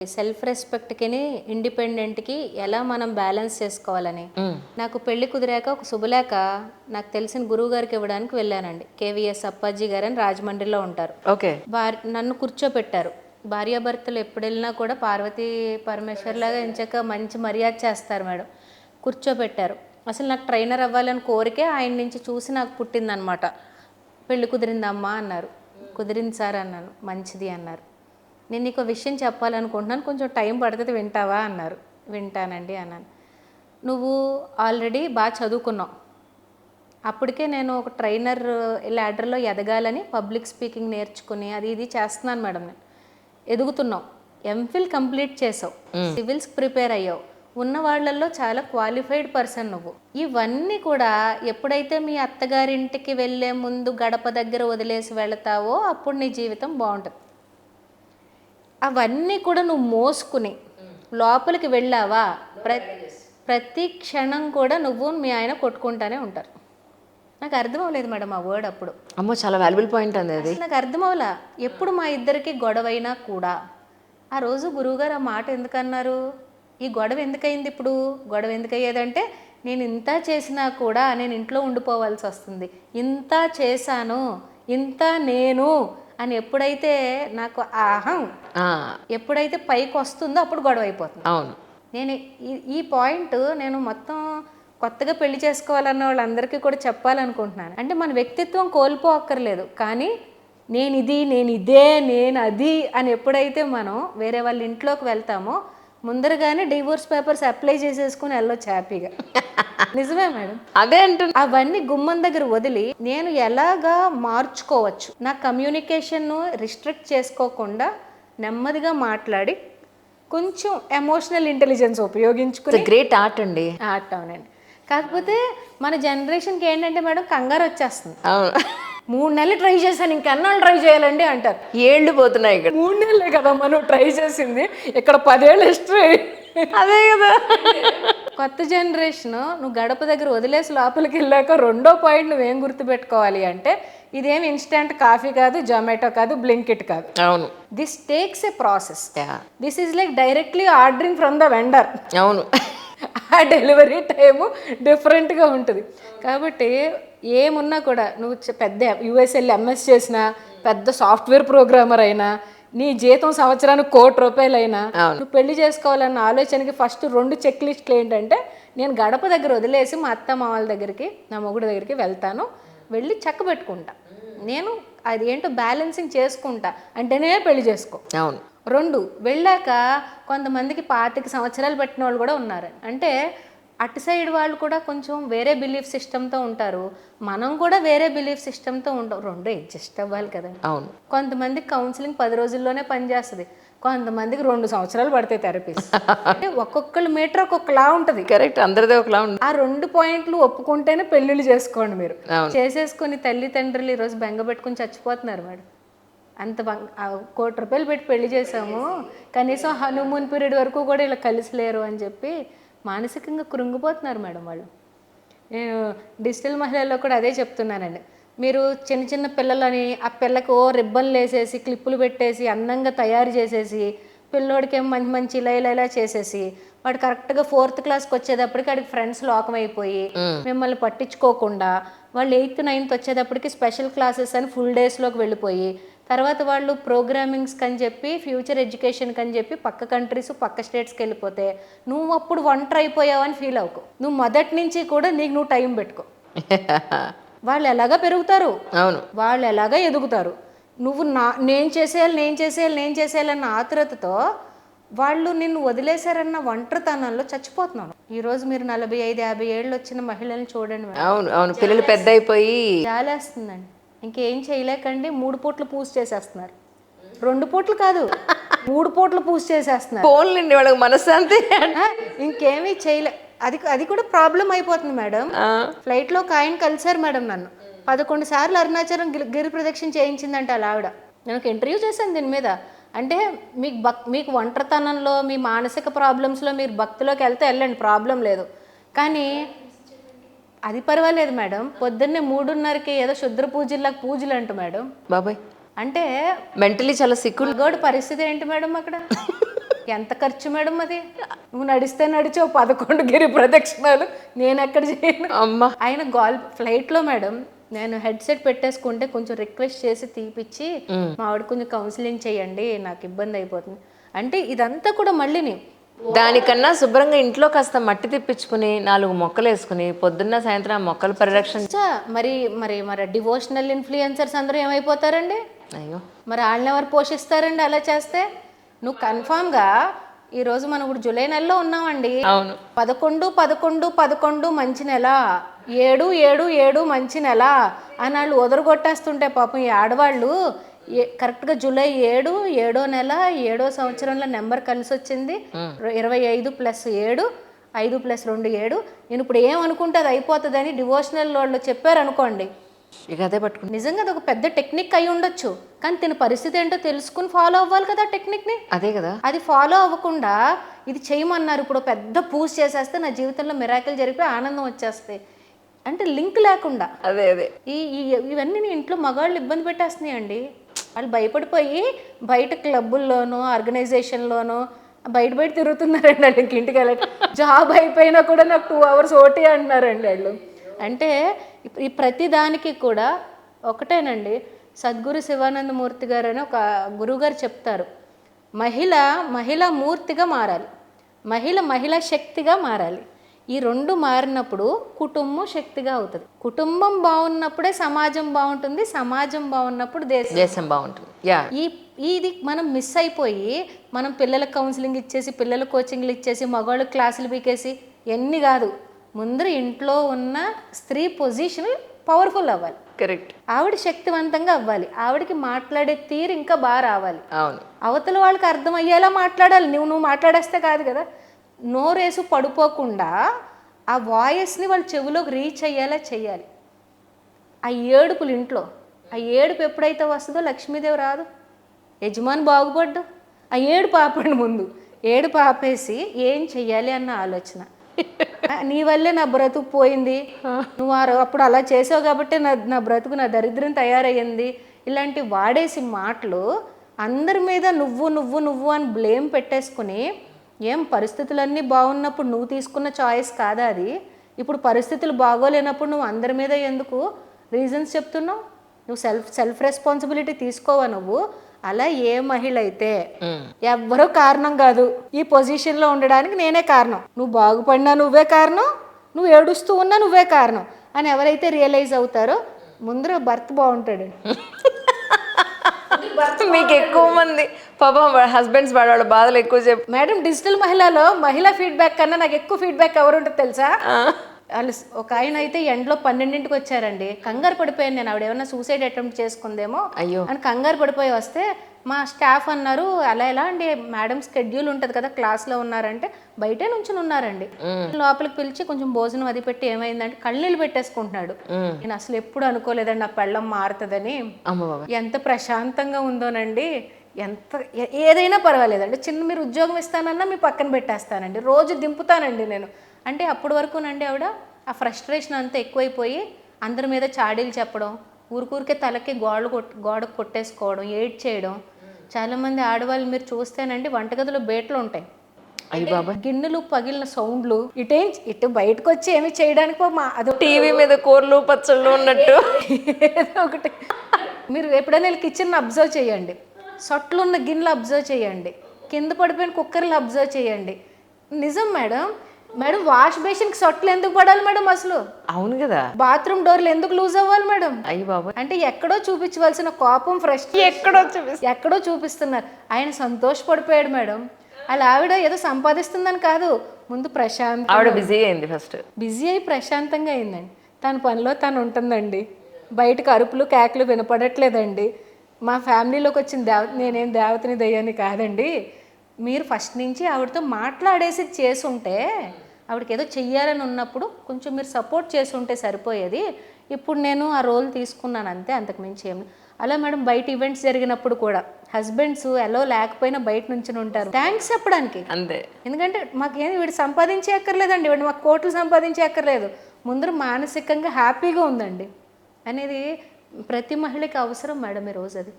Self రెస్పెక్ట్కి ఇండిపెండెంట్కి ఎలా మనం balance చేసుకోవాలని నాకు పెళ్లి కుదిరాక ఒక శుభలేఖ నాకు తెలిసిన గురువు గారికి ఇవ్వడానికి వెళ్ళానండి. కేవీఎస్ అప్పాజీ గారు అని రాజమండ్రిలో ఉంటారు. ఓకే. నన్ను కూర్చోపెట్టారు. భార్యాభర్తలు ఎప్పుడు వెళ్ళినా కూడా పార్వతీ పరమేశ్వర్లాగా ఎంచక్క మంచి మర్యాద చేస్తారు మేడం. కూర్చోపెట్టారు. అసలు నాకు ట్రైనర్ అవ్వాలని కోరికే ఆయన నుంచి చూసి నాకు పుట్టిందనమాట. పెళ్లి కుదిరిందమ్మా అన్నారు. కుదిరింది సార్ అన్నాను. మంచిది అన్నారు. నేను నీకు విషయం చెప్పాలనుకుంటున్నాను, కొంచెం టైం పడుతుంది, వింటావా అన్నారు. వింటానండి అన్నాను. నువ్వు ఆల్రెడీ బాగా చదువుకున్నావు, అప్పటికే నేను ఒక ట్రైనర్ ల్యాడర్లో ఎదగాలని పబ్లిక్ స్పీకింగ్ నేర్చుకుని అది ఇది చేస్తున్నాను మేడం. నేను ఎదుగుతున్నావు, ఎంఫిల్ కంప్లీట్ చేసావు, సివిల్స్కి ప్రిపేర్ అయ్యావు, ఉన్న వాళ్ళల్లో చాలా క్వాలిఫైడ్ పర్సన్ నువ్వు. ఇవన్నీ కూడా ఎప్పుడైతే మీ అత్తగారింటికి వెళ్ళే ముందు గడప దగ్గర వదిలేసి వెళతావో అప్పుడు నీ జీవితం బాగుంటుంది. అవన్నీ కూడా నువ్వు మోసుకుని లోపలికి వెళ్ళావా, ప్రతి క్షణం కూడా నువ్వు మీ ఆయన కొట్టుకుంటానే ఉంటారు. నాకు అర్థం అవ్వలేదు మేడం ఆ వర్డ్ అప్పుడు. అమ్మో, చాలా వాల్యుబుల్ పాయింట్ అండి అది. నాకు అర్థం అవ్వలా. ఎప్పుడు మా ఇద్దరికి గొడవైనా కూడా ఆ రోజు గురువుగారు ఆ మాట ఎందుకన్నారు, ఈ గొడవ ఎందుకయింది, ఇప్పుడు గొడవ ఎందుకు అయ్యేదంటే నేను ఇంత చేసినా కూడా నేను ఇంట్లో ఉండిపోవాల్సి వస్తుంది, ఇంత చేశాను, ఇంత నేను అని ఎప్పుడైతే నాకు అహం ఎప్పుడైతే పైకి వస్తుందో అప్పుడు గొడవ అయిపోతుంది. అవును. నేను ఈ పాయింట్ నేను మొత్తం కొత్తగా పెళ్లి చేసుకోవాలన్న వాళ్ళందరికీ కూడా చెప్పాలనుకుంటున్నాను. అంటే మన వ్యక్తిత్వం కోల్పోక్కర్లేదు, కానీ నేను ఇది, నేను ఇదే, నేను అది అని ఎప్పుడైతే మనం వేరే వాళ్ళ ఇంట్లోకి వెళ్తామో ముందరగానే డివోర్స్ పేపర్స్ అప్లై చేసేసుకుని వెళ్ళొచ్చు హ్యాపీగా. నిజమే మేడం, అదే అంటున్నా. అవన్నీ గుమ్మం దగ్గర వదిలి నేను ఎలాగా మార్చుకోవచ్చు, నా కమ్యూనికేషన్ రిస్ట్రిక్ట్ చేసుకోకుండా నెమ్మదిగా మాట్లాడి కొంచెం ఎమోషనల్ ఇంటెలిజెన్స్ ఉపయోగించుకుని. గ్రేట్ ఆర్ట్ అండి. ఆర్ట్, అవునండి. కాకపోతే మన జనరేషన్కి ఏంటంటే మేడం కంగారు వచ్చేస్తుంది. అవును. 3 నెలలు ట్రై చేశాను, ఇంకెన్నాళ్ళు ట్రై చేయాలండి అంటారు. ఏళ్ళు పోతున్నాయి ఇక్కడ. 3 నెలలే కదా మనం ట్రై చేసింది, ఇక్కడ 10 ఏళ్ళు హిస్టరీ. అదే కదా. కొత్త జనరేషన్ నువ్వు గడప దగ్గర వదిలేసి లోపలికి వెళ్ళాక రెండో పాయింట్ నువ్వేం గుర్తుపెట్టుకోవాలి అంటే ఇదేం ఇన్స్టెంట్ కాఫీ కాదు, జొమాటో కాదు, బ్లింకిట్ కాదు. అవును. This takes a process. This is like directly ordering from the vendor. అవును. ఆ డెలివరీ టైము డిఫరెంట్గా ఉంటుంది. కాబట్టి ఏమున్నా కూడా నువ్వు పెద్ద యూఎస్ఎల్ ఎంఎస్ చేసినా, పెద్ద సాఫ్ట్వేర్ ప్రోగ్రామర్ అయినా, నీ జీతం సంవత్సరానికి ₹1,00,00,000 అయినా, నువ్వు పెళ్లి చేసుకోవాలన్న ఆలోచనకి ఫస్ట్ 2 చెక్ లిస్టులు ఏంటంటే నేను గడప దగ్గర వదిలేసి మా అత్త మామల దగ్గరికి, నా మొగుడు దగ్గరికి వెళ్తాను, వెళ్ళి చక్క పెట్టుకుంటా, నేను అది ఏంటో బ్యాలెన్సింగ్ చేసుకుంటా అంటేనే పెళ్లి చేసుకో. అవును. 2 వెళ్ళాక కొంతమందికి 25 సంవత్సరాలు పెట్టిన వాళ్ళు కూడా ఉన్నారు. అంటే అటు సైడ్ వాళ్ళు కూడా కొంచెం వేరే బిలీఫ్ సిస్టమ్తో ఉంటారు, మనం కూడా వేరే బిలీఫ్ సిస్టమ్తో ఉంటాం. 2 అడ్జస్ట్ అవ్వాలి కదా. అవును. కొంతమందికి కౌన్సిలింగ్ 10 రోజుల్లోనే పనిచేస్తుంది, కొంతమందికి 2 సంవత్సరాలు పడతాయి థెరపీస్. అంటే ఒక్కొక్కళ్ళ మీటర్ ఒక్కొక్కలా ఉంటుంది. కరెక్ట్, అందరిదే ఒకలా ఉంటుంది. ఆ 2 పాయింట్లు ఒప్పుకుంటేనే పెళ్ళిళ్ళు చేసుకోండి మీరు. చేసేసుకుని తల్లిదండ్రులు ఈరోజు బెంగ పెట్టుకుని చచ్చిపోతున్నారు మేడం. అంత ₹1,00,00,000 పెట్టి పెళ్లి చేసాము, కనీసం హనీమూన్ పీరియడ్ వరకు కూడా ఇలా కలిసి లేరు అని చెప్పి మానసికంగా కృంగిపోతున్నారు మేడం వాళ్ళు. నేను డిజిటల్ మహిళల్లో కూడా అదే చెప్తున్నానండి. మీరు చిన్న చిన్న పిల్లలని ఆ పిల్లకి రిబ్బన్లు వేసేసి క్లిప్పులు పెట్టేసి అందంగా తయారు చేసేసి పిల్లోడికి ఏమో మంచి మంచి ఇలా చేసేసి వాడు కరెక్ట్గా 4th క్లాస్కి వచ్చేటప్పటికి వాడికి ఫ్రెండ్స్ లోకం అయిపోయి మిమ్మల్ని పట్టించుకోకుండా వాళ్ళు 8th 9th వచ్చేటప్పటికి స్పెషల్ క్లాసెస్ అని ఫుల్ డేస్లోకి వెళ్ళిపోయి తర్వాత వాళ్ళు ప్రోగ్రామింగ్స్కి అని చెప్పి ఫ్యూచర్ ఎడ్యుకేషన్కి అని చెప్పి పక్క కంట్రీస్ పక్క స్టేట్స్కి వెళ్ళిపోతే నువ్వు అప్పుడు ఒంటరి అయిపోయావని ఫీల్ అవ్వకు. నువ్వు మొదటి నుంచి కూడా నీకు నువ్వు టైం పెట్టుకో. వాళ్ళు ఎలాగా పెరుగుతారు, అవును, వాళ్ళు ఎలాగా ఎదుగుతారు. నువ్వు నేను చేసేయాలన్న ఆతురతతో వాళ్ళు నిన్ను వదిలేశారన్న ఒంటరితనంలో చచ్చిపోతున్నాను. ఈరోజు మీరు 45-50 ఏళ్ళు వచ్చిన మహిళల్ని చూడండి. అవును అవును, పిల్లలు పెద్ద అయిపోయి జాలేస్తుందండి. ఇంకేం చేయలేకండి 3 పూట్లు పూజ చేసేస్తున్నారు. 2 పూట్లు కాదు, 3 పూట్లు పూజ చేసేస్తున్నారు. ఫోన్లండి వాళ్ళకి మనశ్శాంతి. ఇంకేమీ చేయలే. అది కూడా ప్రాబ్లం అయిపోతుంది మేడం. ఫ్లైట్లో ఒక ఆయన కలిసారు మేడం నన్ను. 11 సార్లు అరుణాచలం గిరి ప్రదక్షిణ చేయించిందంట అలా ఆవిడ. నేను ఒక ఇంటర్వ్యూ చేశాను దీని మీద. అంటే మీకు ఒంటరితనంలో మీ మానసిక ప్రాబ్లమ్స్లో మీరు భక్తిలోకి వెళ్తే వెళ్ళండి, ప్రాబ్లం లేదు. కానీ అది పర్వాలేదు మేడం. పొద్దున్నే 3:30కి ఏదో శుద్ర పూజలు అంట మేడం. బాబాయ్ అంటే మెంటలీ చాలా సిక్కుడు పరిస్థితి ఏంటి మేడం అక్కడ? ఎంత ఖర్చు మేడం అది? నువ్వు నడిస్తే నడిచావు 11 గిరి ప్రదక్షిణాలు, నేను ఎక్కడ చేయను. అమ్మ ఆయన ఫ్లైట్లో మేడం నేను హెడ్సెట్ పెట్టేసుకుంటే కొంచెం రిక్వెస్ట్ చేసి తీపిచ్చి మా ఆవిడ కొంచెం కౌన్సిలింగ్ చేయండి, నాకు ఇబ్బంది అయిపోతుంది అంటే ఇదంతా కూడా మళ్ళీని దానికన్నా శుభ్రంగా ఇంట్లో కాస్త మట్టి తెప్పించుకుని 4 మొక్కలు వేసుకుని పొద్దున్న సాయంత్రం ఆ మొక్కల పరిరక్షణ. మరి మరి మరి డివోషనల్ ఇన్ఫ్లుయెన్సర్స్ అందరూ ఏమైపోతారండి? అయ్యో మరి వాళ్ళని ఎవరు పోషిస్తారండి అలా చేస్తే? నువ్వు కన్ఫామ్గా ఈరోజు మనం ఇప్పుడు జూలై నెలలో ఉన్నామండి. అవును 11 మంచి నెల, 7 మంచి నెల అని వాళ్ళు వదరగొట్టేస్తుంటే పాపం ఈ ఆడవాళ్ళు కరెక్ట్గా జూలై 7వ నెల 7వ సంవత్సరంలో నెంబర్ కలిసి వచ్చింది 25 + 7 5 + 2 7. నేను ఇప్పుడు ఏమనుకుంటే అది అయిపోతుంది అని డివోషనల్ వాళ్ళు చెప్పారు అనుకోండి, ఇక అదే పట్టుకుని నిజంగా అది ఒక పెద్ద టెక్నిక్ అయి ఉండొచ్చు, కానీ తిన పరిస్థితి ఏంటో తెలుసుకుని ఫాలో అవ్వాలి కదా టెక్నిక్ని. అదే కదా, అది ఫాలో అవ్వకుండా ఇది చేయమన్నారు ఇప్పుడు పెద్ద పూజ చేసేస్తే నా జీవితంలో మిరాకిల్ జరిగిపోయి ఆనందం వచ్చేస్తాయి అంటే లింక్ లేకుండా అదే అదే ఇవన్నీ నీ ఇంట్లో మగాళ్ళు ఇబ్బంది పెట్టేస్తున్నాయండి. వాళ్ళు భయపడిపోయి బయట క్లబ్బుల్లోనో ఆర్గనైజేషన్లోనో బయట తిరుగుతున్నారండి. వాళ్ళకి ఇంటికి వెళ్ళి జాబ్ అయిపోయినా కూడా నాకు 2 hours ఓటీ అంటున్నారండి వాళ్ళు. అంటే ఈ ప్రతి దానికి కూడా ఒకటేనండి, సద్గురు శివానందమూర్తి గారు అని ఒక గురువుగారు చెప్తారు, మహిళ మూర్తిగా మారాలి, మహిళ శక్తిగా మారాలి. ఈ 2 మారినప్పుడు కుటుంబం శక్తిగా అవుతుంది. కుటుంబం బాగున్నప్పుడే సమాజం బాగుంటుంది, సమాజం బాగున్నప్పుడు దేశం బాగుంటుంది. ఇది మనం మిస్ అయిపోయి మనం పిల్లలకు కౌన్సిలింగ్ ఇచ్చేసి పిల్లలకు కోచింగ్లు ఇచ్చేసి మగవాళ్ళకి క్లాసులు పీకేసి ఎన్ని కాదు, ముందర ఇంట్లో ఉన్న స్త్రీ పొజిషన్ పవర్ఫుల్ అవ్వాలి. కరెక్ట్. ఆవిడ శక్తివంతంగా అవ్వాలి, ఆవిడకి మాట్లాడే తీరు ఇంకా బాగా రావాలి, అవును అవతల వాళ్ళకి అర్థమయ్యేలా మాట్లాడాలి. నువ్వు మాట్లాడేస్తే కాదు కదా, నోరేసు పడిపోకుండా ఆ వాయిస్ని వాళ్ళ చెవిలోకి రీచ్ అయ్యేలా చేయాలి. ఆ ఏడుపులు ఇంట్లో, ఆ ఏడుపు ఎప్పుడైతే వస్తుందో లక్ష్మీదేవి రాదు, యజమాని బాగుపడ్డు. ఆ ఏడుపు ఆపండి, ముందు ఏడుపు ఆపేసి ఏం చెయ్యాలి అన్న ఆలోచన. నీ వల్లే నా బ్రతుకు పోయింది, నువ్వు అప్పుడు అలా చేసావు కాబట్టి నా బ్రతుకు నా దరిద్రం తయారయ్యింది, ఇలాంటి వాడేసి మాటలు అందరి మీద నువ్వు అని బ్లేమ్ పెట్టేసుకుని, ఏం పరిస్థితులన్నీ బాగున్నప్పుడు నువ్వు తీసుకున్న చాయిస్ కాదా అది? ఇప్పుడు పరిస్థితులు బాగోలేనప్పుడు నువ్వు అందరి మీద ఎందుకు రీజన్స్ చెప్తున్నావు? నువ్వు సెల్ఫ్ రెస్పాన్సిబిలిటీ తీసుకోవా నువ్వు? అలా ఏ మహిళ అయితే ఎవ్వరూ కారణం కాదు, ఈ పొజిషన్లో ఉండడానికి నేనే కారణం, నువ్వు బాగుపడినా నువ్వే కారణం, నువ్వు ఏడుస్తూ ఉన్నా నువ్వే కారణం అని ఎవరైతే రియలైజ్ అవుతారో ముందర భర్త బాగుంటాడు. మీకు ఎక్కువ మంది పాపం హస్బెండ్స్ వాళ్ళ బాధలు ఎక్కువ చెప్పు మేడం. డిజిటల్ మహిళలో మహిళా ఫీడ్బ్యాక్ కన్నా నాకు ఎక్కువ ఫీడ్బ్యాక్ ఎవరు ఉంటుంది తెలుసా? వాళ్ళు ఒక ఆయన అయితే ఎండలో 12ంటికి వచ్చారండి, కంగారు పడిపోయాను నేను, ఆవిడ ఏమన్నా సూసైడ్ అటెంప్ట్ చేసుకుందేమో అని కంగారు పడిపోయి వస్తే మా స్టాఫ్ అన్నారు, అలా ఎలా అండి మేడం స్కెడ్యూల్ ఉంటుంది కదా, క్లాస్లో ఉన్నారంటే బయటే నుంచుని ఉన్నారండి. లోపలికి పిలిచి కొంచెం భోజనం అది పెట్టి ఏమైందంటే కళ్ళనీళ్ళు పెట్టేసుకుంటున్నాడు. నేను అసలు ఎప్పుడు అనుకోలేదండి నా పెళ్ళం మారుతుందని. ఎంత ప్రశాంతంగా ఉందోనండి, ఎంత ఏదైనా పర్వాలేదండి, చిన్న మీరు ఉద్యోగం ఇస్తానన్నా మీ పక్కన పెట్టేస్తానండి, రోజు దింపుతానండి నేను అంటే. అప్పటి వరకునండి ఆవిడ ఆ ఫ్రస్ట్రేషన్ అంతా ఎక్కువైపోయి అందరి మీద చాడీలు చెప్పడం, ఊరికే తలకి గోడకు కొట్టేసుకోవడం, ఏడ్ చేయడం. చాలామంది ఆడవాళ్ళు మీరు చూస్తేనండి వంటగదిలో బేట్లు ఉంటాయి, గిన్నెలు పగిలిన సౌండ్లు, ఇటు బయటకు వచ్చి ఏమి చేయడానికి అది టీవీ మీద కూరలు పచ్చళ్ళు ఉన్నట్టు ఏదో ఒకటి. మీరు ఎప్పుడైనా కిచెన్ అబ్జర్వ్ చేయండి, సొట్లు ఉన్న గిన్నెలు అబ్జర్వ్ చేయండి, కింద పడిపోయిన కుక్కర్లు అబ్జర్వ్ చేయండి. నిజం మేడం, వాష్ బేసిన్కి సొట్లు ఎందుకు పడాలి మేడం అసలు? అవును కదా. బాత్రూమ్ డోర్లు ఎందుకు లూజ్ అవ్వాలి మేడం? అయ్యి బాబు, అంటే ఎక్కడో చూపించవలసిన కోపం ఎక్కడో చూపిస్తున్నారు. ఆయన సంతోషపడిపోయాడు మేడం. అలా ఆవిడ ఏదో సంపాదిస్తుందని కాదు, ముందు ప్రశాంతంగా ఆవిడ బిజీ అయింది, ఫస్ట్ బిజీ అయి ప్రశాంతంగా అయిందండి. తన పనిలో తను ఉంటుందండి, బయటకు అరుపులు కేకలు వినపడట్లేదండి. మా ఫ్యామిలీలోకి వచ్చిన దేవత, నేనేం దేవతని దయ్యాన్ని కాదండి, మీరు ఫస్ట్ నుంచి ఆవిడతో మాట్లాడేసి చేసుంటే, ఆవిడకి ఏదో చెయ్యాలని ఉన్నప్పుడు కొంచెం మీరు సపోర్ట్ చేసి ఉంటే సరిపోయేది. ఇప్పుడు నేను ఆ రోల్ తీసుకున్నాను అంతే, అంతకుమించి ఏమి. అలా మేడం బయట ఈవెంట్స్ జరిగినప్పుడు కూడా హస్బెండ్స్ ఎలా లేకపోయినా బయట నుంచి ఉంటారు థ్యాంక్స్ చెప్పడానికి అంతే. ఎందుకంటే మాకేం వీడు సంపాదించే అక్కర్లేదండి, వీడు మాకు కోట్లు సంపాదించే అక్కర్లేదు, ముందర మానసికంగా హ్యాపీగా ఉందండి అనేది ప్రతి మహిళకి అవసరం మేడం ఈ రోజు అది.